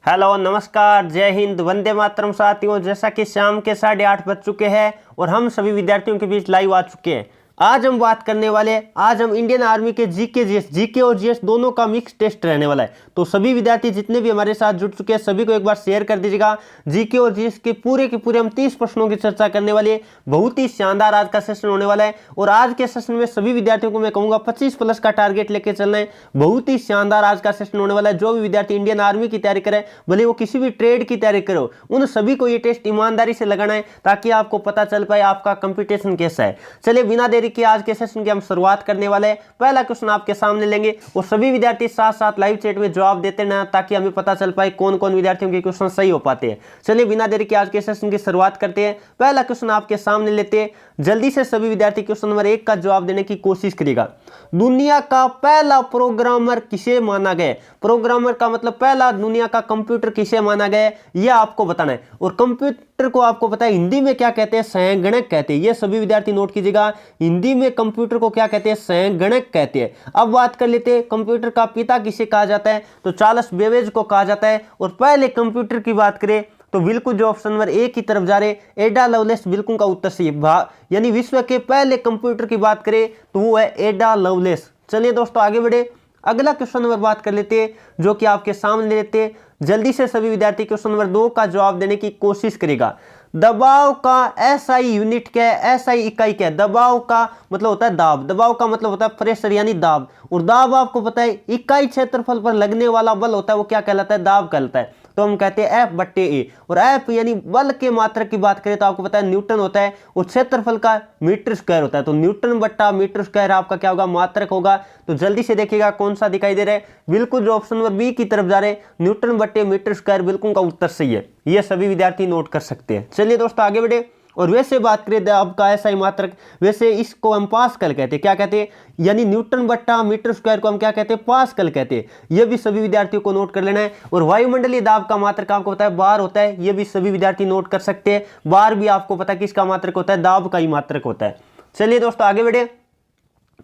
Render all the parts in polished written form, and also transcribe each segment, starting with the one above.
Hello, नमस्कार, जय हिंद, वंदे मातरम साथियों। जैसा कि शाम के 8:30 बज चुके हैं और हम सभी विद्यार्थियों के बीच लाइव आ चुके हैं। आज हम बात करने वाले हैं, आज हम इंडियन आर्मी के जीके और जीएस दोनों का मिक्स टेस्ट रहने वाला है। तो सभी विद्यार्थी जितने भी हमारे साथ जुड़ चुके हैं सभी को एक बार शेयर कर दीजिएगा। जीके और जीएस के पूरे हम 30 प्रश्नों की चर्चा करने वाले हैं। बहुत ही शानदार आज का सेशन होने वाला है और आज के सेशन में सभी विद्यार्थियों को मैं कहूंगा 25+ का टारगेट लेकर चलना है। बहुत ही शानदार आज का सेशन होने वाला है। जो भी विद्यार्थी इंडियन आर्मी की तैयारी करे, भले वो किसी भी ट्रेड की तैयारी करो, उन सभी को ये टेस्ट ईमानदारी से लगाना है ताकि आपको पता चल पाए आपका कंपटीशन कैसा है। चलिए बिना देरी कि आज के सेशन की हम शुरुआत करने वाले हैं। पहला क्वेश्चन आपके सामने लेंगे और सभी विद्यार्थी साथ साथ लाइव चैट में जवाब देते ना, ताकि हमें पता चल पाए कौन कौन विद्यार्थियों के क्वेश्चन सही हो पाते हैं। चलिए बिना देरी के आज के सेशन की शुरुआत करते हैं। पहला क्वेश्चन आपके सामने लेते हैं। जल्दी से सभी विद्यार्थी क्वेश्चन नंबर 1 का जवाब देने की कोशिश करिएगा। दुनिया का पहला प्रोग्रामर किसे माना गया? प्रोग्रामर का मतलब पहला दुनिया का कंप्यूटर किसे माना गया, यह आपको बताना है। और कंप्यूटर को आपको पता है हिंदी में क्या कहते हैं? संगणक कहते हैं। ये सभी विद्यार्थी नोट कीजिएगा, हिंदी में कंप्यूटर को क्या कहते हैं? संगणक कहते हैं। अब बात कर लेते हैं कंप्यूटर का पिता किसे कहा जाता है, तो चार्ल्स बेबेज को कहा जाता है। और पहले कंप्यूटर की बात करें तो बिल्कुल जो ऑप्शन नंबर 1 की तरफ जा रहे एडा लवलेस बिल्कुल का उत्तर सही है। यानी विश्व के पहले कंप्यूटर की बात करें तो वो है एडा लवलेस। चलिए दोस्तों आगे बढ़े, अगला क्वेश्चन नंबर बात कर लेते हैं जो कि आपके सामने लेते हैं। जल्दी से सभी विद्यार्थी क्वेश्चन नंबर 2 का जवाब देने की कोशिश करेगा। दबाव का एसआई यूनिट क्या है? एसआई इकाई क्या है? दबाव का मतलब होता है दाब, दबाव का मतलब होता है प्रेशर यानी दाब। और दाब आपको पता है इकाई क्षेत्रफल पर लगने वाला बल होता है, वो क्या कहलाता है? दाब कहलाता है। तो हम कहते हैं F/A। और F यानी बल के मात्रक की बात करें तो आपको पता है न्यूटन होता है और क्षेत्रफल का मीटर स्क्वायर होता है। तो न्यूटन बट्टा मीटर स्क्वायर आपका क्या होगा? मात्रक होगा। तो जल्दी से देखिएगा कौन सा दिखाई दे रहा है। बिल्कुल जो ऑप्शन नंबर बी की तरफ जा रहे हैं न्यूटन बट्टे मीटर स्क्वायर बिल्कुल का उत्तर सही है। ये सभी विद्यार्थी नोट कर सकते हैं। चलिए दोस्तों आगे बढ़े। और वैसे बात करें दाब का ऐसा ही मात्रक, वैसे इसको हम पास्कल कहते हैं। क्या कहते हैं? यानी न्यूटन बट्टा मीटर स्क्वायर को हम क्या कहते हैं? पास्कल कहते हैं। यह भी सभी विद्यार्थियों को नोट कर लेना है। और वायुमंडलीय दाब का मात्रक आपको पता है बार होता है, यह भी सभी विद्यार्थी नोट कर सकते हैं। बार भी आपको पता है किसका मात्रक होता है? दाब का ही मात्रक होता है। चलिए दोस्तों आगे बढ़े,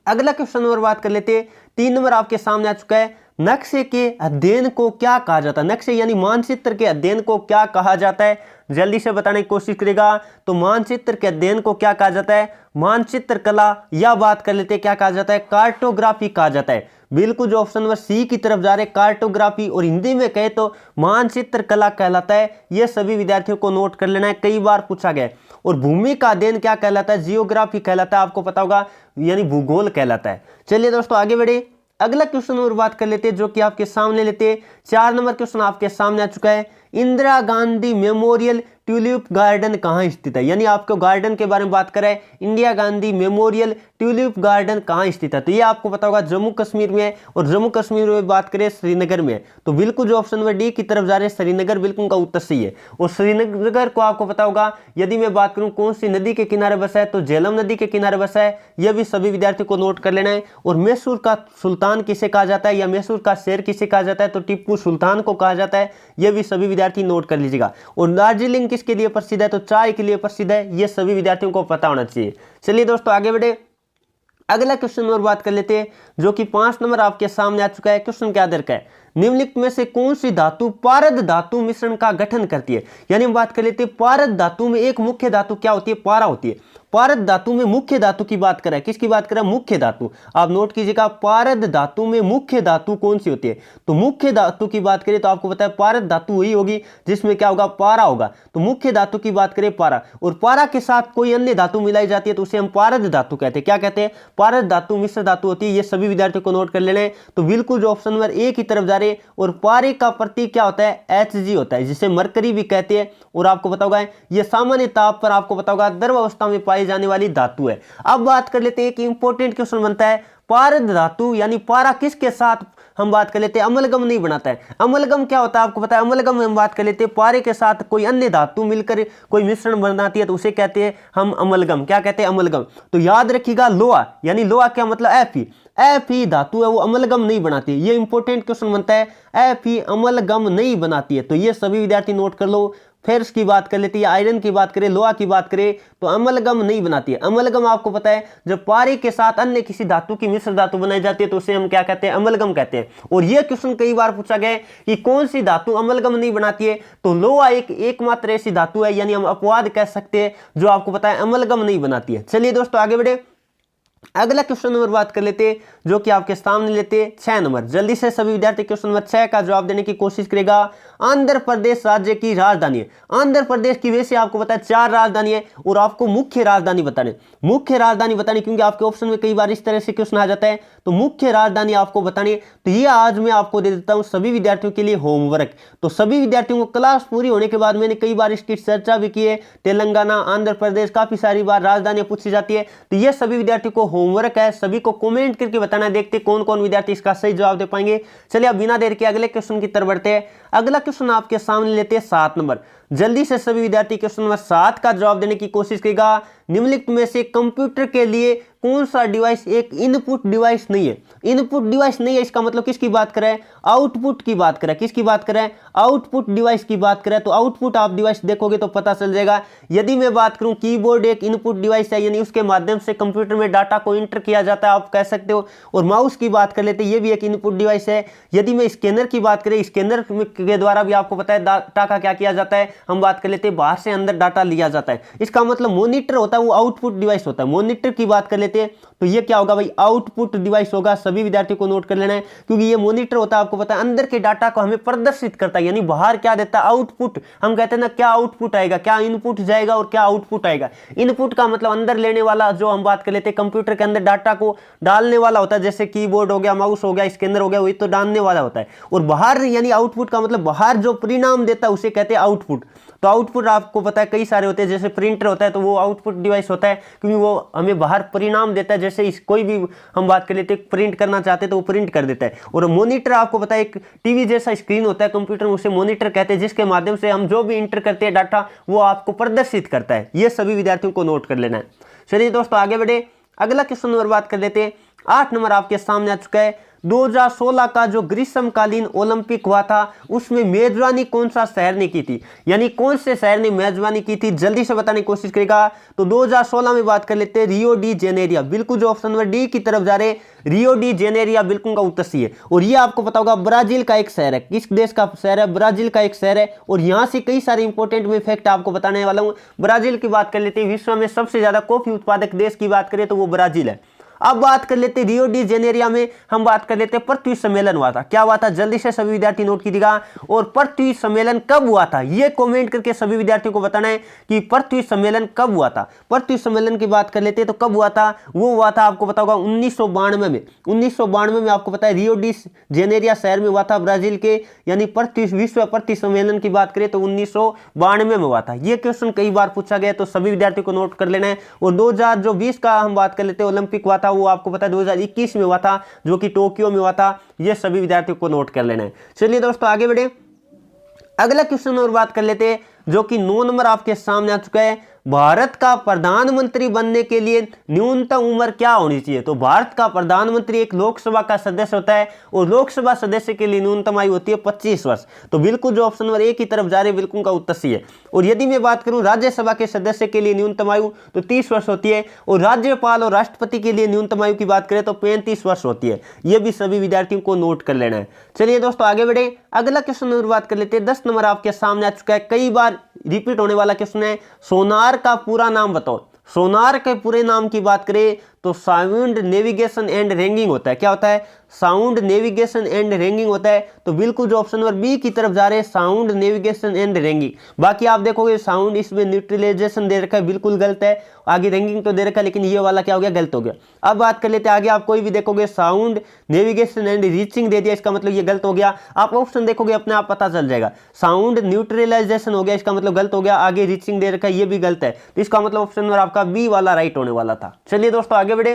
अगला क्वेश्चन नंबर बात कर लेते हैं। 3 नंबर आपके सामने आ चुका है। नक्शे के अध्ययन को क्या कहा जाता है? नक्शे यानी मानचित्र के अध्ययन को क्या कहा जाता है? जल्दी से बताने की कोशिश करेगा। तो मानचित्र के अध्ययन को क्या कहा जाता है? मानचित्र कला, या बात कर लेते हैं क्या कहा जाता है? कार्टोग्राफी कहा जाता है। बिल्कुल जो ऑप्शन नंबर सी की तरफ जा रहे कार्टोग्राफी, और हिंदी में कहे तो मानचित्र कला कहलाता है। यह सभी विद्यार्थियों को नोट कर लेना है, कई बार पूछा गया है। और भूमि का अध्ययन क्या कहलाता है? जियोग्राफी कहलाता है, आपको पता होगा, यानी भूगोल कहलाता है। चलिए दोस्तों आगे बढ़े, अगला क्वेश्चन और बात कर लेते हैं जो कि आपके सामने लेते हैं। 4 नंबर क्वेश्चन आपके सामने आ चुका है। Indira Gandhi memorial tulip garden कहाँ स्थित है? यानी आपको गार्डन के बारे में बात करें, Indira Gandhi memorial tulip garden कहाँ स्थित है? तो ये आपको पता होगा जम्मू कश्मीर में है। और जम्मू कश्मीर में बात करें श्रीनगर में है। तो बिल्कुल जो ऑप्शन नंबर डी की तरफ जा रहे हैं श्रीनगर बिल्कुल का उत्तर सही है। और श्रीनगर को आपको पता होगा, यदि मैं बात करूं कौन सी नदी के किनारे बसा है, तो झेलम नदी के किनारे बसा है। यह भी सभी विद्यार्थियों को नोट कर लेना है। और मैसूर का सुल्तान किसे कहा जाता है, या मैसूर का शेर किसे कहा जाता है? तो टिप्पू सुल्तान को कहा जाता है। यह भी सभी विद्यार्थी नोट कर लीजिएगा। और दार्जिलिंग किसके लिए प्रसिद्ध है? तो चाय के लिए प्रसिद्ध है। यह सभी विद्यार्थियों को पता होना चाहिए। चलिए दोस्तों आगे बढ़े, अगला क्वेश्चन और बात कर लेते हैं जो कि 5 नंबर आपके सामने आ चुका है। क्वेश्चन क्या दर का है? निम्नलिखित में से कौन सी धातु पारद धातु मिश्रण का गठन करती है? यानी हम बात कर लेते हैं पारद धातु में एक मुख्य धातु क्या होती है? पारा होती है। पारद धातु में मुख्य धातु की बात करें, किसकी बात करें? मुख्य धातु। आप नोट कीजिएगा, पारद धातु में मुख्य धातु कौन सी होती है? तो मुख्य धातु की बात करें तो आपको पता है पारद धातु वही होगी जिसमें क्या होगा? पारा होगा। तो मुख्य धातु की बात करें पारा, और पारा के साथ कोई अन्य धातु मिलाई जाती है तो उसे हम पारद धातु कहते हैं। क्या कहते हैं? पारद धातु मिश्र धातु होती है। ये सभी विद्यार्थियों को नोट कर लेना है। तो बिल्कुल जो ऑप्शन नंबर ए की तरफ जा रहे, और पारे का प्रतीक क्या होता है? Hg होता है, जिसे मरकरी भी कहते हैं। और आपको पता होगा ये सामान्य ताप पर आपको पता होगा द्रव अवस्था में पाई जाने वाली धातु है। अब बात कर लेते हैं, एक इंपॉर्टेंट क्वेश्चन बनता है, पारद धातु यानी पारा किसके साथ हम बात कर लेते हैं? अमलगम नहीं बनाता है। अमलगम क्या होता है? आपको पता है अमलगम में हम बात कर लेते हैं पारे के साथ कोई अन्य धातु मिलकर कोई मिश्रण बनाती है तो उसे कहते हैं हम अमलगम। क्या कहते हैं? अमलगम। तो याद रखिएगा लोहा, यानी लोहा क्या मतलब? Fe धातु है, वो अमलगम नहीं बनाती है। ये इंपॉर्टेंट क्वेश्चन बनता है, Fe अमलगम नहीं बनाती है। तो ये सभी विद्यार्थी नोट कर लो, फेरस की बात कर लेते हैं, आयरन की बात करें, लोहा की बात करें, तो अमलगम नहीं बनाती है। अमलगम आपको पता है जब पारे के साथ अन्य किसी धातु की मिश्र धातु बनाई जाती है तो उसे हम क्या कहते हैं, अमलगम कहते हैं। और यह क्वेश्चन कई बार पूछा गया है कि कौन सी धातु अमलगम नहीं बनाती है, तो लोहा एकमात्र ऐसी धातु है, यानी हम अपवाद कह सकते हैं, जो आपको पता है अमलगम नहीं बनाती है। चलिए दोस्तों आगे बढ़े, अगला क्वेश्चन नंबर बात कर लेते हैं, जो कि आपके सामने लेते हैं 6 नंबर। जल्दी से सभी विद्यार्थी क्वेश्चन नंबर 6 का जवाब देने की कोशिश करेगा। आंध्र प्रदेश राज्य की राजधानी है। आंध्र प्रदेश की वैसे आपको पता है 4 राजधानी है और आपको मुख्य राजधानी बताने, मुख्य राजधानी बतानी, क्योंकि आपके ऑप्शन में कई बार इस तरह से क्वेश्चन आ जाता है, तो मुख्य राजधानी आपको बतानी। तो ये आज मैं आपको दे देता हूं सभी विद्यार्थियों के लिए होमवर्क। तो सभी विद्यार्थियों को क्लास पूरी होने के बाद मैंने कई बार इसकी चर्चा भी की है, तेलंगाना, आंध्र प्रदेश, काफी सारी बार राजधानियां पूछी जाती है। तो ये सभी विद्यार्थियों को होमवर्क है, सभी को कमेंट करके बताना, देखते कौन कौन विद्यार्थी इसका सही जवाब दे पाएंगे। चलिए अब बिना देर के अगले क्वेश्चन की तरफ बढ़ते हैं। अगला क्वेश्चन आपके सामने लेते हैं 7 नंबर। जल्दी से सभी विद्यार्थी क्वेश्चन नंबर 7 का जवाब देने की कोशिश करेगा। निम्नलिखित में से कंप्यूटर के लिए कौन सा डिवाइस एक इनपुट डिवाइस नहीं है? इनपुट डिवाइस नहीं है, इसका मतलब किसकी बात करें, आउटपुट की बात करें। किसकी बात करें, आउटपुट डिवाइस की बात करें। तो आउटपुट आप डिवाइस देखोगे तो पता चल जाएगा। यदि मैं बात करूं कीबोर्ड एक इनपुट डिवाइस है, यानी उसके माध्यम से कंप्यूटर में डाटा को इंटर किया जाता है, आप कह सकते हो। और माउस की बात कर लेते हैं, ये भी एक इनपुट डिवाइस है। यदि मैं स्कैनर की बात करें, स्कैनर के द्वारा भी आपको पता है डाटा का क्या किया जाता है, हम बात कर लेते हैं बाहर से अंदर डाटा लिया जाता है। इसका मतलब मॉनिटर होता है, वो आउटपुट डिवाइस होता है। मॉनिटर की बात कर लेते हैं तो ये क्या होगा भाई, आउटपुट डिवाइस होगा। सभी विद्यार्थियों को नोट कर लेना है, क्योंकि ये मॉनिटर होता है, आपको पता है अंदर के डाटा को हमें प्रदर्शित करता है, यानी बाहर क्या देता है, आउटपुट। हम कहते हैं ना क्या आउटपुट आएगा, क्या इनपुट जाएगा और क्या आउटपुट आएगा। इनपुट का मतलब अंदर लेने वाला, जो हम बात कर लेते हैं कंप्यूटर के अंदर डाटा को डालने वाला होता है, जैसे कीबोर्ड हो गया, माउस हो गया, स्कैनर हो गया, वही तो डालने वाला होता है। और बाहर यानी आउटपुट का मतलब बाहर जो परिणाम देता है उसे कहते हैं आउटपुट। तो आउटपुट आपको पता है कई सारे होते हैं, जैसे प्रिंटर होता है तो वो आउटपुट डिवाइस होता है, क्योंकि वो हमें बाहर परिणाम देता है। जैसे कोई भी हम बात कर लेते हैं प्रिंट करना चाहते हैं तो वो प्रिंट कर देता है। और मॉनिटर आपको पता है एक टीवी जैसा स्क्रीन होता है कंप्यूटर में, उसे मॉनिटर कहते हैं, जिसके माध्यम से हम जो भी इंटर करते हैं डाटा वो आपको प्रदर्शित करता है। ये सभी विद्यार्थियों को नोट कर लेना है। चलिए दोस्तों आगे बढ़े, अगला क्वेश्चन नंबर बात कर लेते हैं। 8 नंबर आपके सामने आ चुका है। 2016 का जो ग्रीष्मकालीन ओलंपिक हुआ था उसमें मेजबानी कौन सा शहर ने की थी, यानी कौन से शहर ने मेजबानी की थी, जल्दी से बताने की कोशिश करेगा। तो 2016 में बात कर लेते हैं रियो डी जेनेरिया, बिल्कुल जो ऑप्शन नंबर डी की तरफ जा रहे, रियो डी जेनेरिया बिल्कुल का उत्तर सही है। और ये आपको पता होगा ब्राजील का एक शहर है। किस देश का शहर है, ब्राजील का एक शहर है। और यहां से कई सारे इंपॉर्टेंट में फैक्ट आपको बताने वाला हूं। ब्राजील की बात कर लेते हैं, विश्व में सबसे ज्यादा कॉफी उत्पादक देश की बात करें तो वो ब्राजील है। अब बात कर लेते हैं रियो डी जेनेरिया में हम बात कर लेते हैं पृथ्वी सम्मेलन हुआ था। क्या हुआ था, जल्दी से सभी विद्यार्थी नोट कीजिएगा। और पृथ्वी सम्मेलन कब हुआ था, ये कमेंट करके सभी विद्यार्थियों को बताना है कि पृथ्वी सम्मेलन कब हुआ था। पृथ्वी सम्मेलन की बात कर लेते हैं तो कब हुआ था, वो हुआ था आपको पता होगा 1992 में। 1992 में आपको पता है रियो डी जेनेरिया शहर में हुआ था ब्राजील के, यानी विश्व पृथ्वी सम्मेलन की बात करें तो 1992 में हुआ था। ये क्वेश्चन कई बार पूछा गया तो सभी विद्यार्थियों को नोट कर लेना है। और 2020 का हम बात कर लेते हैं ओलंपिक हुआ था, वो आपको पता है 2021 में हुआ था, जो कि टोक्यो में हुआ था। ये सभी विद्यार्थियों को नोट कर लेना है। चलिए दोस्तों आगे बढ़े, अगला क्वेश्चन और बात कर लेते हैं, जो कि 9 नंबर आपके सामने आ चुका है। भारत का प्रधानमंत्री बनने के लिए न्यूनतम उम्र क्या होनी चाहिए। तो भारत का प्रधानमंत्री एक लोकसभा का सदस्य होता है और लोकसभा सदस्य के लिए न्यूनतम आयु होती है 25 वर्ष। तो बिल्कुल जो ऑप्शन नंबर ए की तरफ जा रहे बिल्कुल का उत्तर सही है। और यदि मैं बात करूं राज्यसभा के सदस्य के लिए न्यूनतम आयु तो 30 वर्ष होती है। और राज्यपाल और राष्ट्रपति के लिए न्यूनतम आयु की बात करें तो 35 वर्ष होती है। यह भी सभी विद्यार्थियों को नोट कर लेना है। चलिए दोस्तों आगे बढ़े, अगला क्वेश्चन नंबर बात कर लेते हैं। 10 नंबर आपके सामने आ चुका है, कई बार रिपीट होने वाला क्वेश्चन है। सोनार का पूरा नाम बताओ। सोनार के पूरे नाम की बात करें तो साउंड नेविगेशन एंड रेंगिंग होता है। क्या होता है, साउंड नेविगेशन एंड रेंगिंग होता है। तो बिल्कुल जो ऑप्शन नंबर बी की तरफ जा रहे हैं, साउंड नेविगेशन एंड रेंगिंग। बाकी आप देखोगे साउंड इसमें न्यूट्रलाइजेशन दे रखा है, बिल्कुल गलत है। आगे रेंगिंग तो दे रखा है, लेकिन ये वाला क्या हो गया, गलत हो गया। अब बात कर लेते हैं आगे, आप कोई भी देखोगे साउंड नेविगेशन एंड रीचिंग दे दिया, इसका मतलब ये गलत हो गया। आप ऑप्शन देखोगे अपने आप पता चल जाएगा। साउंड न्यूट्रलाइजेशन हो गया, इसका मतलब गलत हो गया। आगे रीचिंग दे रखा है, ये भी गलत है। तो इसका मतलब ऑप्शन नंबर आपका बी वाला राइट होने वाला था। चलिए दोस्तों आगे बढ़े,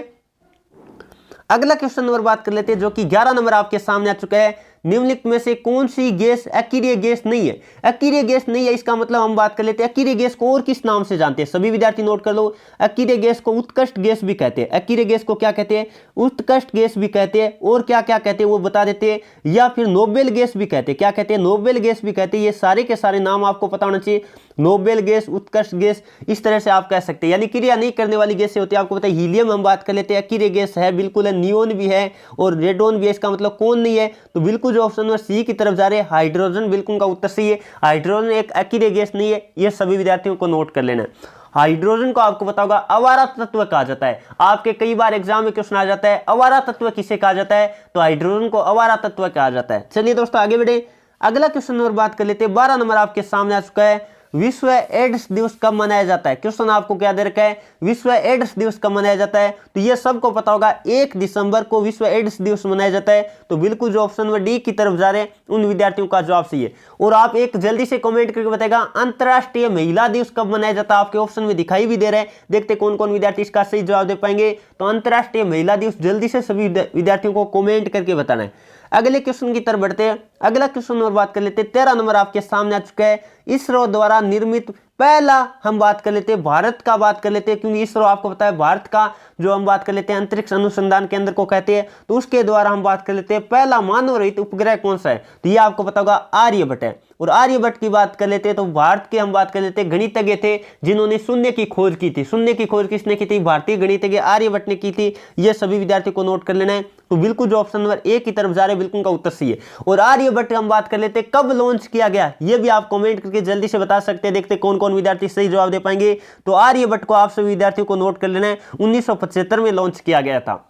अगला क्वेश्चन नंबर बात कर लेते हैं, जो कि 11 नंबर आपके सामने आ चुका है। निम्नलिखित में से कौन सी गैस अकीरिय गैस नहीं है? अकीरिय गैस नहीं है, इसका मतलब हम बात कर लेते हैं अकीरिय गैस को और किस नाम से जानते हैं। सभी विद्यार्थी नोट कर लो, अकीरिय गैस को उत्कृष्ट गैस भी कहते हैं। अकीरिय गैस को क्या कहते हैं? उत्कृष्ट गैस भी कहते हैं। और क्या क्या कहते हैं वो बता देते हैं, या फिर नोबेल गैस भी कहते हैं। क्या कहते हैं? नोबेल गैस भी कहते हैं। ये सारे के सारे नाम आपको पता होना चाहिए। नोबेल गैस, उत्कृष्ट गैस, इस तरह से आप कह सकते हैं। यानी क्रिया नहीं करने वाली गैस होती है, आपको पता है हीलियम हम बात कर लेते हैं, अकीरिय गैस है, बिल्कुल है। नियोन भी है और रेडोन भी है, इसका मतलब कौन नहीं है? तो बिल्कुल जो ऑप्शन नंबर सी की तरफ जा रहे हैं, हाइड्रोजन, बिल्कुल का उत्तर सही है। हाइड्रोजन एक अकीरिय गैस नहीं है, ये सभी विद्यार्थियों को नोट कर लेना है। हाइड्रोजन को आपको पता होगा अवारा तत्व कहा जाता है। आपके कई बार एग्जाम में क्वेश्चन आ जाता है अवारा तत्व किसे कहा जाता है, तो हाइड्रोजन को अवारा तत्व कहा जाता है। चलिए दोस्तों आगे बढ़े, अगला क्वेश्चन नंबर बात कर लेते हैं। 12 नंबर आपके सामने आ चुका है, विश्व एड्स दिवस कब मनाया जाता है? क्वेश्चन आपको क्या दे रखा है, विश्व एड्स दिवस कब मनाया जाता है? तो ये सबको पता होगा 1 दिसंबर को विश्व एड्स दिवस मनाया जाता है। तो बिल्कुल जो ऑप्शन नंबर डी की तरफ जा रहे हैं उन विद्यार्थियों का जवाब सही है। और आप एक जल्दी से कमेंट करके बताएगा अंतरराष्ट्रीय महिला दिवस कब मनाया जाता है? आपके ऑप्शन में दिखाई भी दे रहे हैं, देखते कौन कौन विद्यार्थी इसका सही जवाब दे पाएंगे। तो अंतरराष्ट्रीय महिला दिवस जल्दी से सभी विद्यार्थियों को कमेंट करके बताना है। अगले क्वेश्चन की तरफ बढ़ते हैं। अगला क्वेश्चन नंबर बात कर लेते हैं, 13 नंबर आपके सामने आ चुका है, इसरो द्वारा निर्मित पहला, हम बात कर लेते हैं भारत का बात कर लेते हैं, क्योंकि इसरो आपको पता है भारत का जो हम बात कर लेते हैं अंतरिक्ष अनुसंधान केंद्र को कहते हैं। तो उसके द्वारा हम बात कर लेते हैं पहला मानव रहित उपग्रह कौन सा है? तो ये आपको पता होगा आर्यभट्ट है। और आर्यभट्ट की बात कर लेते हैं तो भारत के हम बात कर लेते हैं गणितज्ञ थे जिन्होंने शून्य की खोज की थी। शून्य की खोज किसने की थी? भारतीय गणितज्ञ आर्यभट्ट ने की थी। ये सभी विद्यार्थियों को नोट कर लेना है। तो बिल्कुल जो ऑप्शन नंबर ए की तरफ जा रहे हैं बिल्कुल का उत्तर सही है। और आर्यभट्ट हम बात कर लेते हैं कब लॉन्च किया गया, ये भी आप कमेंट करके जल्दी से बता सकते हैं। देखते कौन कौन विद्यार्थी सही जवाब दे पाएंगे। तो आर्यभट्ट को आप सभी विद्यार्थियों को नोट कर लेना है, 1975 में लॉन्च किया गया था।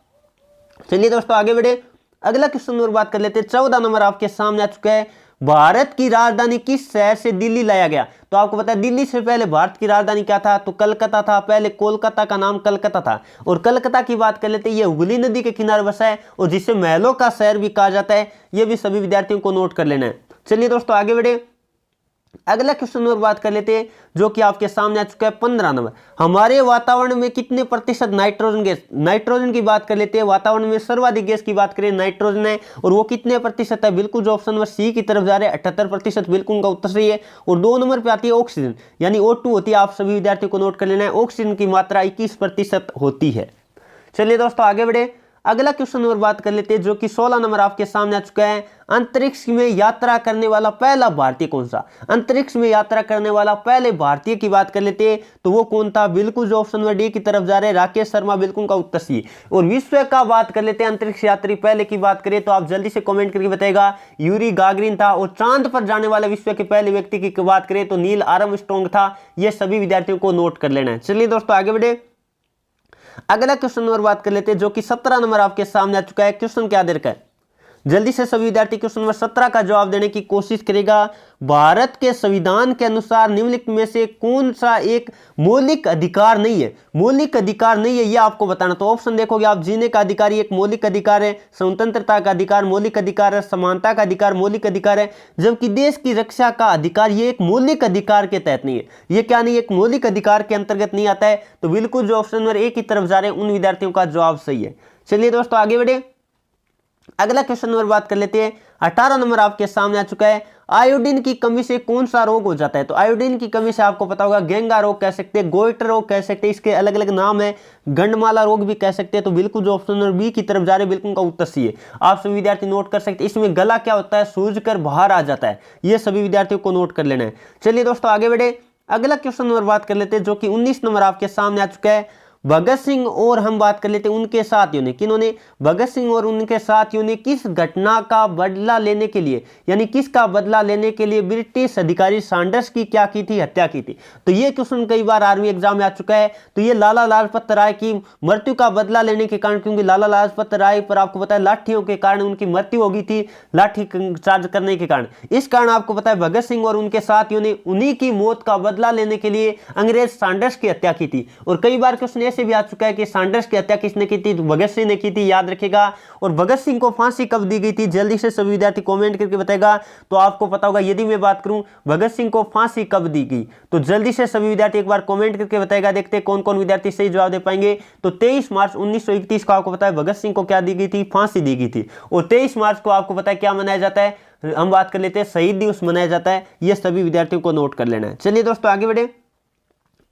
चलिए दोस्तों आगे बढ़े, अगला क्वेश्चन नंबर बात कर लेते हैं। 14 नंबर आपके सामने आ चुका है, भारत की राजधानी किस शहर से दिल्ली लाया गया? तो आपको पता है दिल्ली से पहले भारत की राजधानी क्या था? तो कलकत्ता था। पहले कोलकाता का नाम कलकत्ता था। और कलकत्ता की बात कर लेते हैं, ये हुगली नदी के किनारे बसा है और जिसे महलों का शहर भी कहा जाता है। ये भी सभी विद्यार्थियों को नोट कर लेना है। चलिए दोस्तों आगे बढ़े, अगला क्वेश्चन नंबर बात कर लेते हैं जो कि आपके सामने आ चुका है 15 नंबर, हमारे वातावरण में कितने प्रतिशत नाइट्रोजन गैस? नाइट्रोजन की बात कर लेते हैं, वातावरण में सर्वाधिक गैस की बात करें नाइट्रोजन है। और वो कितने प्रतिशत है? बिल्कुल जो ऑप्शन नंबर सी की तरफ जा रहे हैं 78%, बिल्कुल का उत्तर सही है। और 2 नंबर पे आती है ऑक्सीजन, यानी O2 होती है। आप सभी विद्यार्थियों को नोट कर लेना है, ऑक्सीजन की मात्रा 21% होती है। चलिए दोस्तों आगे बढ़े, अगला क्वेश्चन नंबर बात कर लेते हैं जो कि 16 नंबर आपके सामने आ चुका है, अंतरिक्ष में यात्रा करने वाला पहला भारतीय कौन सा? अंतरिक्ष में यात्रा करने वाला पहले भारतीय की बात कर लेते हैं तो वो कौन था? बिल्कुल जो ऑप्शन नंबर डी की तरफ जा रहे हैं राकेश शर्मा, बिल्कुल का उत्तर सही। और विश्व का बात कर लेते हैं, अंतरिक्ष यात्री पहले की बात करें तो आप जल्दी से कमेंट करके बताएगा यूरी गागरिन था। और चांद पर जाने वाले विश्व के पहले व्यक्ति की बात करें तो नील आर्मस्ट्रांग था। ये सभी विद्यार्थियों को नोट कर लेना है। चलिए दोस्तों आगे बढ़े, अगला क्वेश्चन नंबर बात कर लेते हैं जो कि 17 नंबर आपके सामने आ चुका है। क्वेश्चन क्या दे रखा है? जल्दी से सभी विद्यार्थी क्वेश्चन नंबर 17 का जवाब देने की कोशिश करेगा। भारत के संविधान के अनुसार निम्नलिखित में से कौन सा एक मौलिक अधिकार नहीं है? मौलिक अधिकार नहीं है, यह आपको बताना। तो ऑप्शन देखोगे आप, जीने का अधिकार एक मौलिक अधिकार है, स्वतंत्रता का अधिकार मौलिक अधिकार है, समानता का अधिकार मौलिक अधिकार है, जबकि देश की रक्षा का अधिकार ये एक मौलिक अधिकार के तहत नहीं है। ये क्या नहीं, एक मौलिक अधिकार के अंतर्गत नहीं आता है। तो बिल्कुल जो ऑप्शन नंबर ए की तरफ जा रहे हैं उन विद्यार्थियों का जवाब सही है। चलिए दोस्तों आगे बढ़े, अगला क्वेश्चन नंबर बात कर लेते हैं। 18 नंबर आपके सामने आ चुका है, आयोडीन की कमी से कौन सा रोग हो जाता है? तो आयोडीन की कमी से आपको पता होगा गेंगा रोग कह सकते हैं, गोइटर रोग कह सकते हैं, इसके अलग अलग नाम है, गंडमाला रोग भी कह सकते हैं। तो बिल्कुल जो ऑप्शन नंबर बी की तरफ जा रहे हैं बिल्कुल का उत्तर सही है। आप सभी विद्यार्थी नोट कर सकते हैं, इसमें गला क्या होता है? सूजकर बाहर आ जाता है। ये सभी विद्यार्थियों को नोट कर लेना है। चलिए दोस्तों आगे बढ़े, अगला क्वेश्चन नंबर बात कर लेते हैं जो कि 19 नंबर आपके सामने आ चुका है, भगत सिंह और हम बात कर लेते हैं उनके साथियों ने, किन्होंने? भगत सिंह और उनके साथियों ने किस घटना का बदला लेने के लिए, यानी किसका बदला लेने के लिए ब्रिटिश अधिकारी सैंडर्स की क्या की थी? हत्या की थी। तो ये क्वेश्चन कई बार आर्मी एग्जाम में आ चुका है। तो ये लाला लाजपत राय की मृत्यु का बदला लेने के कारण, क्योंकि लाला लाजपत राय पर आपको पता है लाठियों के कारण उनकी मृत्यु हो गई थी, लाठी चार्ज करने के कारण। इस कारण आपको पता है भगत सिंह और उनके साथियों ने उन्हीं की मौत का बदला लेने के लिए अंग्रेज सैंडर्स की हत्या की थी। और कई बार क्वेश्चन पहले से भी आ चुका है कि सैंडर्स की हत्या किसने की थी, तो भगत सिंह ने की थी, याद रखिएगा। और भगत सिंह को फांसी कब दी गई थी, जल्दी से सभी विद्यार्थी कमेंट करके बताएगा तो आपको पता होगा। यदि मैं बात करूं भगत सिंह को फांसी कब दी गई, तो जल्दी से सभी विद्यार्थी एक बार कमेंट करके बताएगा। देखते हैं कौन कौन विद्यार्थी सही जवाब दे पाएंगे। तो 23 मार्च 1931 को आपको पता है भगत सिंह को क्या दी गई थी, फांसी दी गई थी। और 23 मार्च को आपको पता है क्या मनाया जाता है, हम बात कर लेते हैं शहीद दिवस मनाया जाता है। यह सभी विद्यार्थियों को नोट कर लेना है। चलिए दोस्तों आगे बढ़े,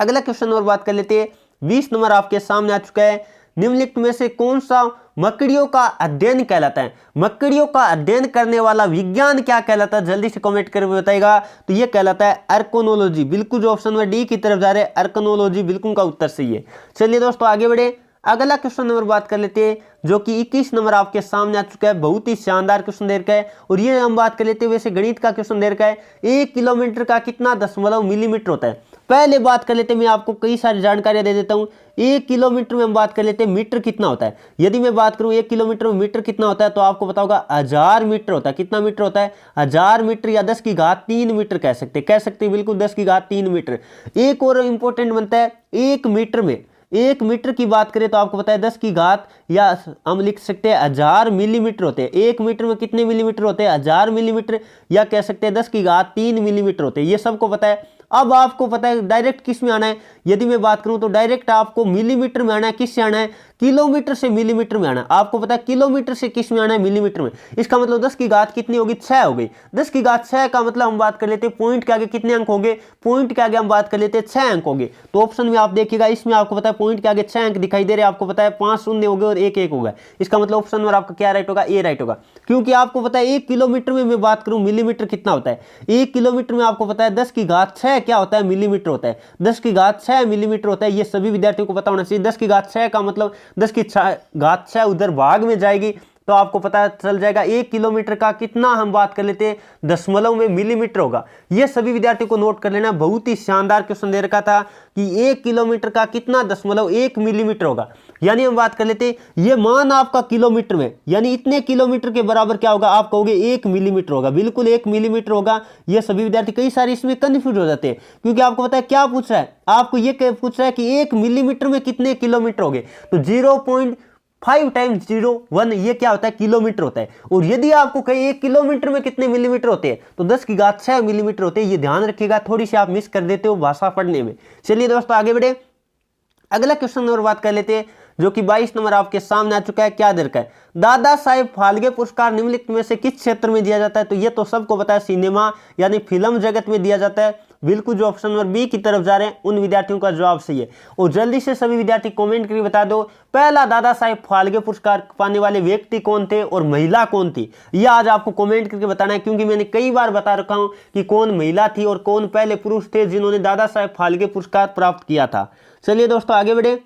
अगला क्वेश्चन और बात कर लेते हैं। 20 नंबर आपके सामने आ चुका है। निम्नलिखित में से कौन सा मकड़ियों का अध्ययन कहलाता है, मकड़ियों का अध्ययन करने वाला विज्ञान क्या कहलाता है, जल्दी से कमेंट करके बताएगा। तो ये कहलाता है अर्कोनोलॉजी। बिल्कुल जो ऑप्शन में डी की तरफ जा रहे हैं, अर्कोनोलॉजी बिल्कुल का उत्तर सही है। चलिए दोस्तों आगे बढ़े, अगला क्वेश्चन नंबर बात कर लेते हैं, जो कि 21 नंबर आपके सामने आ चुका है। बहुत ही शानदार क्वेश्चन दे रखा है और ये हम बात कर लेते हैं वैसे गणित का क्वेश्चन दे रखा है। 1 किलोमीटर का कितना दशमलव मिलीमीटर होता है। पहले बात कर लेते हैं, मैं आपको कई सारी जानकारियां दे देता हूं। 1 किलोमीटर में हम बात कर लेते हैं मीटर कितना होता है। यदि मैं बात करूं 1 किलोमीटर में मीटर कितना होता है, तो आपको पता होगा 1000 मीटर होता है। कितना मीटर होता है, 1000 मीटर या 10 की घात 3 मीटर कह सकते हैं बिल्कुल 10 की घात 3 मीटर। एक और इंपॉर्टेंट बनता है 1 मीटर में, 1 मीटर की बात करें तो आपको पता है 10 की घात, या हम लिख सकते हैं 1000 मिलीमीटर होते हैं। 1 मीटर में कितने मिलीमीटर होते हैं, 1000 मिलीमीटर, या कह सकते हैं 10 की घात 3 मिलीमीटर होते हैं। ये सबको पता है। अब आपको पता है डायरेक्ट किस में आना है, यदि मैं बात करूं तो डायरेक्ट आपको मिलीमीटर में आना है। किस से आना है, किलोमीटर से मिलीमीटर में आना है। आपको पता है किलोमीटर से किस में आना है, मिलीमीटर में। इसका मतलब 10 की घात कितनी होगी, 6 हो गई। 10 की घात 6 का मतलब हम बात कर लेते हैं पॉइंट के आगे कितने अंक होंगे, पॉइंट के आगे हम बात कर लेते हैं 6 अंक होंगे। तो ऑप्शन में आप देखिएगा, इसमें आपको पता है पॉइंट के आगे 6 अंक दिखाई दे रहे हैं। आपको पता है 5 शून्य हो गए और 1 1 होगा। इसका मतलब ऑप्शन में आपका क्या राइट होगा, ए राइट होगा। क्योंकि आपको पता है 1 किलोमीटर में मैं बात करूं मिलीमीटर कितना होता है, 1 किलोमीटर में आपको पता है 10 की घात 6 क्या होता है, मिलीमीटर होता है। 10 की घात 6 मिलीमीटर होता है। ये सभी विद्यार्थियों को पता होना चाहिए। 10 की घात 6 का मतलब 10 की घात 6 उधर भाग में जाएगी तो आपको पता चल जाएगा 1 किलोमीटर का कितना हम बात कर लेते हैं दशमलव में मिलीमीटर होगा। यह सभी विद्यार्थियों को नोट कर लेना। बहुत ही शानदार क्वेश्चन दे रखा था कि 1 किलोमीटर का कितना दशमलव 1 मिलीमीटर होगा। यानी हम बात कर लेते हैं ये मान आपका किलोमीटर में, यानी इतने किलोमीटर के बराबर क्या होगा, आप कहोगे 1 मिलीमीटर होगा। बिल्कुल 1 मिलीमीटर होगा। ये सभी विद्यार्थी कई सारे इसमें कंफ्यूज हो जाते हैं, क्योंकि आपको पता है क्या पूछ रहा है, आपको ये पूछ रहा है कि 1 मिलीमीटर में कितने किलोमीटर हो गए। तो 0.5 टाइम्स 0.1 ये क्या होता है, किलोमीटर होता है। और यदि आपको कहीं 1 किलोमीटर में कितने मिलीमीटर होते हैं, तो 10 की घात 6 मिलीमीटर होते हैं। ये ध्यान रखिएगा, थोड़ी सी आप मिस कर देते हो भाषा पढ़ने में। चलिए दोस्तों आगे बढ़े, अगला क्वेश्चन और बात कर लेते हैं, जो कि 22 नंबर आपके सामने आ चुका है। क्या दे रखा है, दादा साहेब फाल्के पुरस्कार निम्नलिखित में से किस क्षेत्र में दिया जाता है। तो ये तो सबको पता है, सिनेमा यानी फिल्म जगत में दिया जाता है। बिल्कुल जो ऑप्शन नंबर बी की तरफ जा रहे हैं उन विद्यार्थियों का जवाब सही है। और जल्दी से सभी विद्यार्थी कमेंट करके बता दो, पहला दादा साहेब फाल्के पुरस्कार पाने वाले व्यक्ति कौन थे और महिला कौन थी। यह आज आपको कमेंट करके बताना है, क्योंकि मैंने कई बार बता रखा हूं कि कौन महिला थी और कौन पहले पुरुष थे जिन्होंने दादा साहेब फाल्के पुरस्कार प्राप्त किया था। चलिए दोस्तों आगे बढ़े,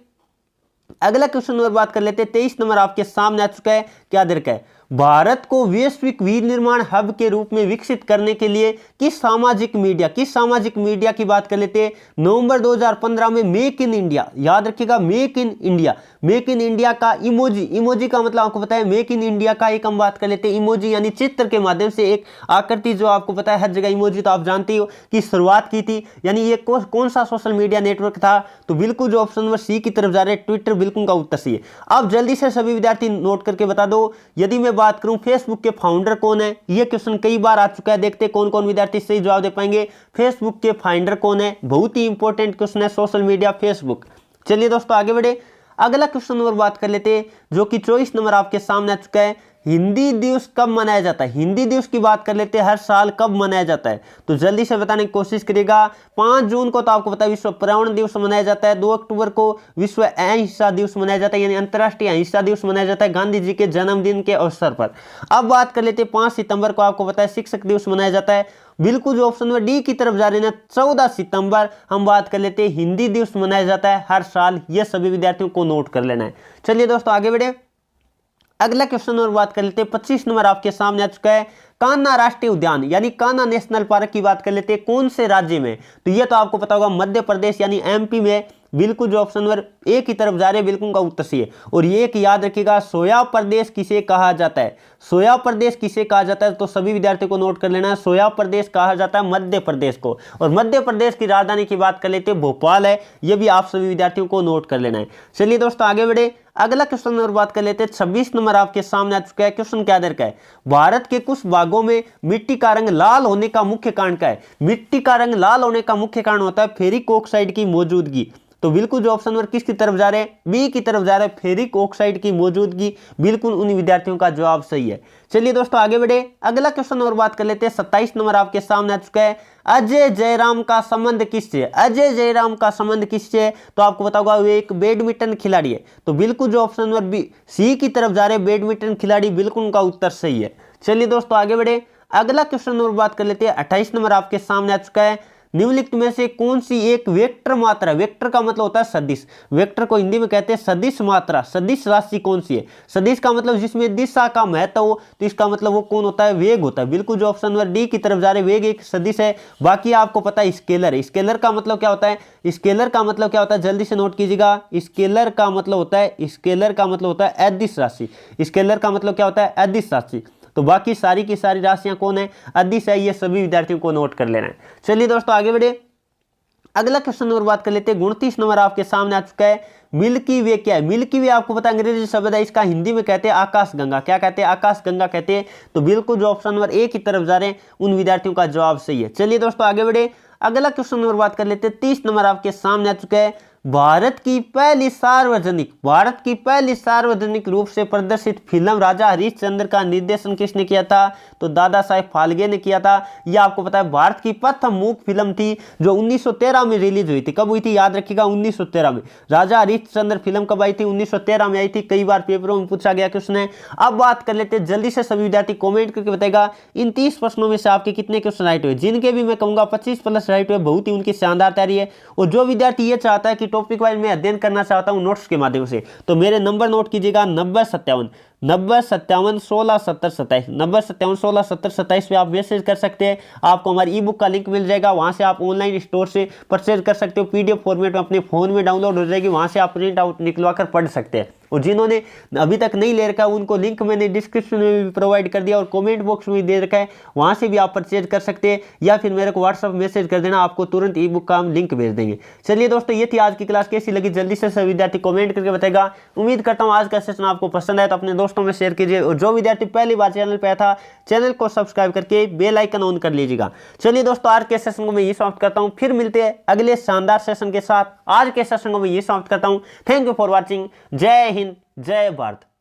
अगला क्वेश्चन और बात कर लेते हैं। 23 नंबर आपके सामने आ चुका है। क्या दे रखा है, भारत को वैश्विक विनिर्माण हब के रूप में विकसित करने के लिए किस सामाजिक मीडिया की बात कर लेते हैं। नवंबर 2015 में मेक इन इंडिया, याद रखिएगा मेक इन इंडिया का इमोजी का मतलब आपको पता है, मेक इन इंडिया का एक हम बात कर लेते हैं इमोजी, यानी चित्र के माध्यम से एक आकृति, जो आपको पता है हर जगह इमोजी तो आप जानते हो कि शुरुआत की थी। यानी ये कौन सा सोशल मीडिया नेटवर्क था। तो बिल्कुल जो ऑप्शन नंबर सी की तरफ जा रहे हैं, ट्विटर बिल्कुल का उत्तर सही है। अब जल्दी से सभी विद्यार्थी नोट करके बता दो, यदि मैं बात करूं फेसबुक के फाउंडर कौन है। यह क्वेश्चन कई बार आ चुका है, देखते हैं कौन कौन विद्यार्थी सही जवाब दे पाएंगे। फेसबुक के फाउंडर कौन है, बहुत ही इंपॉर्टेंट क्वेश्चन है, सोशल मीडिया फेसबुक। चलिए दोस्तों आगे बढ़े, अगला क्वेश्चन और बात कर लेते हैं, जो कि 24 नंबर आपके सामने आ चुका है। हिंदी दिवस कब मनाया जाता है, हिंदी दिवस की बात कर लेते हैं, हर साल कब मनाया जाता है। तो जल्दी से बताने की कोशिश करिएगा। 5 जून को तो आपको पता है विश्व पर्यावरण दिवस मनाया जाता है। 2 अक्टूबर को विश्व अहिंसा दिवस मनाया जाता है, यानी अंतर्राष्ट्रीय अहिंसा दिवस मनाया जाता है गांधी जी के जन्मदिन के अवसर पर। अब बात कर लेते हैं 5 सितंबर को आपको पता है शिक्षक दिवस मनाया जाता है। बिल्कुल जो ऑप्शन में डी की तरफ जा रहे हैं, 14 सितंबर हम बात कर लेते हैं हिंदी दिवस मनाया जाता है हर साल। यह सभी विद्यार्थियों को नोट कर लेना है। चलिए दोस्तों आगे बढ़े, अगला क्वेश्चन और बात कर लेते हैं। 25 नंबर आपके सामने आ चुका है। कान्हा राष्ट्रीय उद्यान यानी कान्हा नेशनल पार्क की बात कर लेते हैं, कौन से राज्य में। तो ये तो आपको पता होगा मध्य प्रदेश यानी एमपी में बिल्कुल जो ऑप्शन नंबर ए की तरफ जा रहे हैं बिल्कुल का उत्तर सही है। और ये एक याद रखिएगा, सोया प्रदेश किसे कहा जाता है? सोया प्रदेश किसे कहा जाता है? तो सभी विद्यार्थियों को नोट कर लेना है, सोया प्रदेश कहा जाता है मध्य प्रदेश को। और मध्य प्रदेश की राजधानी की बात कर लेते हैं, भोपाल है। ये भी आप सभी विद्यार्थियों को नोट कर लेना है। चलिए दोस्तों आगे बढ़े, अगला क्वेश्चन और बात कर लेते हैं। 26 नंबर आपके सामने आ चुका है। क्वेश्चन क्या दर का है? भारत के कुछ भागों में मिट्टी का रंग लाल होने का मुख्य कारण क्या है? मिट्टी का रंग लाल होने का मुख्य कारण होता है फेरिक ऑक्साइड की मौजूदगी। तो बिल्कुल जो ऑप्शन नंबर किसकी तरफ जा रहे हैं? बी की तरफ जा रहे हैं, फेरिक ऑक्साइड की मौजूदगी। बिल्कुल उन विद्यार्थियों का जवाब सही है। चलिए दोस्तों आगे बढ़े, अगला क्वेश्चन और बात कर लेते हैं। 27 नंबर आपके सामने आ चुका है। अजय जयराम का संबंध किससे? अजय जयराम का संबंध किससे? तो आपको पता होगा वो एक बैडमिंटन खिलाड़ी है। तो बिल्कुल जो ऑप्शन नंबर बी सी की तरफ जा रहे हैं, बैडमिंटन खिलाड़ी, बिल्कुल उनका उत्तर सही है। चलिए दोस्तों आगे बढ़े, अगला क्वेश्चन और बात कर लेते हैं। 28 नंबर आपके सामने आ चुका है। निम्नलिखित में से कौन सी एक वेक्टर मात्रा, वेक्टर का मतलब होता है सदिश, वेक्टर को हिंदी में कहते हैं सदिश मात्रा, सदिश राशि कौन सी है? सदिश का मतलब जिसमें दिशा का महत्व हो, तो इसका मतलब वो कौन होता है? वेग होता है। बिल्कुल जो ऑप्शन नंबर डी की तरफ जा रहे, वेग एक सदिश है। बाकी आपको पता है स्केलर है। स्केलर का मतलब क्या होता है? स्केलर का मतलब क्या होता है? जल्दी से नोट कीजिएगा। स्केलर का मतलब होता है, स्केलर का मतलब होता है अदिश राशि। स्केलर का मतलब क्या होता है? अदिश राशि। तो बाकी सारी की सारी राशियां कौन है? अदिश है। ये सभी विद्यार्थियों को नोट कर लेना है। चलिए दोस्तों आगे बढ़े, अगला क्वेश्चन नंबर बात कर लेते हैं। 29 नंबर आपके सामने आ चुका है। मिल्की वे क्या है? मिल्की वे आपको पता है अंग्रेजी शब्द है, इसका हिंदी में कहते हैं आकाश गंगा। क्या कहते हैं? आकाश गंगा कहते हैं। तो बिल्कुल जो ऑप्शन नंबर ए की तरफ जा रहे हैं उन विद्यार्थियों का जवाब सही है। चलिए दोस्तों आगे बढ़े, अगला क्वेश्चन नंबर बात कर लेते हैं। 30 नंबर आपके सामने आ चुका है। भारत की पहली सार्वजनिक रूप से प्रदर्शित फिल्म राजा हरिश्चंद्र का निर्देशन किसने किया था? तो दादा साहेब फाल्के ने किया था। यह आपको पता है भारत की प्रथम मूक फिल्म थी जो 1913 में रिलीज हुई थी। कब हुई थी? याद रखिएगा 1913 में। राजा हरिश्चंद्र फिल्म कब आई थी? 1913 में आई थी। कई बार पेपरों में पूछा गया क्वेश्चन है। अब बात कर लेते हैं, जल्दी से सभी विद्यार्थी कॉमेंट करके बताएगा इन 30 प्रश्नों में से आपके कितने क्वेश्चन राइट हुए। जिनके भी मैं कहूंगा 25+ राइट हुए, बहुत ही उनकी शानदार तैयारी है। और जो विद्यार्थी ये चाहता है कि टॉपिक वाइज में अध्ययन करना चाहता हूं नोट्स के माध्यम से, तो मेरे नंबर नोट कीजिएगा 9057 16 70 27 9057 16 70 27 पे आप मैसेज कर सकते हैं। आपको हमारी ई बुक का लिंक मिल जाएगा, वहां से आप ऑनलाइन स्टोर से परचेज कर सकते हो। पीडीएफ फॉर्मेट में अपने फोन में डाउनलोड हो जाएगी, वहां से आप प्रिंट आउट निकलवा कर पढ़ सकते हैं। और जिन्होंने अभी तक नहीं ले रखा है उनको लिंक मैंने डिस्क्रिप्शन में भी प्रोवाइड कर दिया और कमेंट बॉक्स में भी दे रखा है, वहां से भी आप परचेज कर सकते हैं। या फिर मेरे को व्हाट्सअप मैसेज कर देना, आपको तुरंत ई बुक का हम लिंक भेज देंगे। चलिए दोस्तों, ये थी आज की क्लास, कैसी लगी जल्दी से सभी विद्यार्थी कमेंट करके बताएगा। उम्मीद करता हूँ आज का सेशन आपको पसंद आया, तो अपने दोस्तों में शेयर कीजिए। और जो विद्यार्थी पहली बार चैनल पे आया था, चैनल को सब्सक्राइब करके बेल आइकन ऑन कर लीजिएगा। चलिए दोस्तों, आज के सेशन को मैं ये समाप्त करता हूँ, फिर मिलते हैं अगले शानदार सेशन के साथ। आज के सेशन को मैं ये समाप्त करता हूँ। Thank you for watching. जय हिंद, जय भारत।